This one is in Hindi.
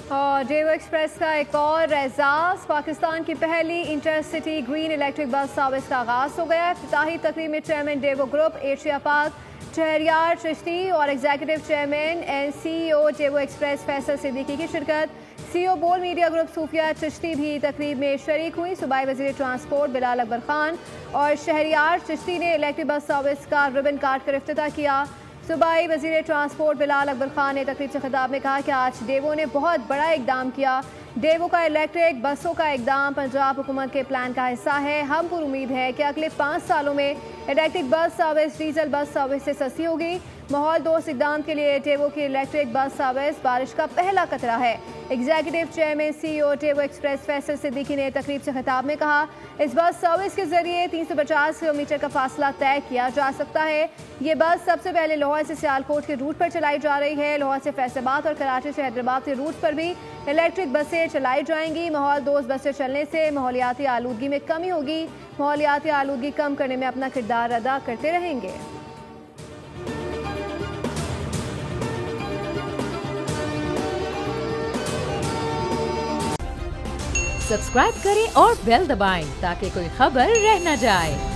और डेवो एक्सप्रेस का एक और एजाज, पाकिस्तान की पहली intercity green electric bus service का आगाज हो गया। इफ्तिताही तकरीब में चेयरमैन डेवो ग्रुप एशिया पाक शहरियार चिश्ती और executive chairman and CEO Daewoo express Faisal Siddiqui की शिरकत। CEO बोल मीडिया ग्रुप सूफिया चिश्ती भी तकरीब में शरीक हुई। सूबाई वजीर ट्रांसपोर्ट बिलाल अकबर खान और शहरियार चिश्ती ने इलेक्ट्रिक बस सर्विस का रिबन काट कर इफ्तिताह किया। सूबाई वजीर ट्रांसपोर्ट बिलाल अकबर खान ने तकरीब से खिताब में कहा कि आज डेवो ने बहुत बड़ा इकदाम किया। डेवो का इलेक्ट्रिक बसों का इकदाम पंजाब हुकूमत के प्लान का हिस्सा है। हम पर उम्मीद है कि अगले 5 सालों में electric bus service diesel bus service से सस्ती होगी। माहौल दोस्त इकदाम के लिए डेवो की इलेक्ट्रिक बस सर्विस बारिश का पहला कतरा है। Executive chairman CEO Daewoo express Faisal Siddiqui ने तकरीब से खिताब में कहा, इस बस सर्विस के जरिए 350 किलोमीटर का फासला तय किया जा सकता है। ये बस सबसे पहले लाहौर से सियालकोट के रूट पर चलाई जा रही है। लाहौर से फैसलाबाद और कराची से हैदराबाद के रूट पर भी इलेक्ट्रिक बसें चलाई जाएंगी। माहौल दोस्त बसें चलने से माहौलियाती आलूदगी में कमी होगी। माहौलियाती आलूदगी कम करने में अपना किरदार अदा करते रहेंगे। सब्सक्राइब करें और बेल दबाएं ताकि कोई खबर रह न जाए।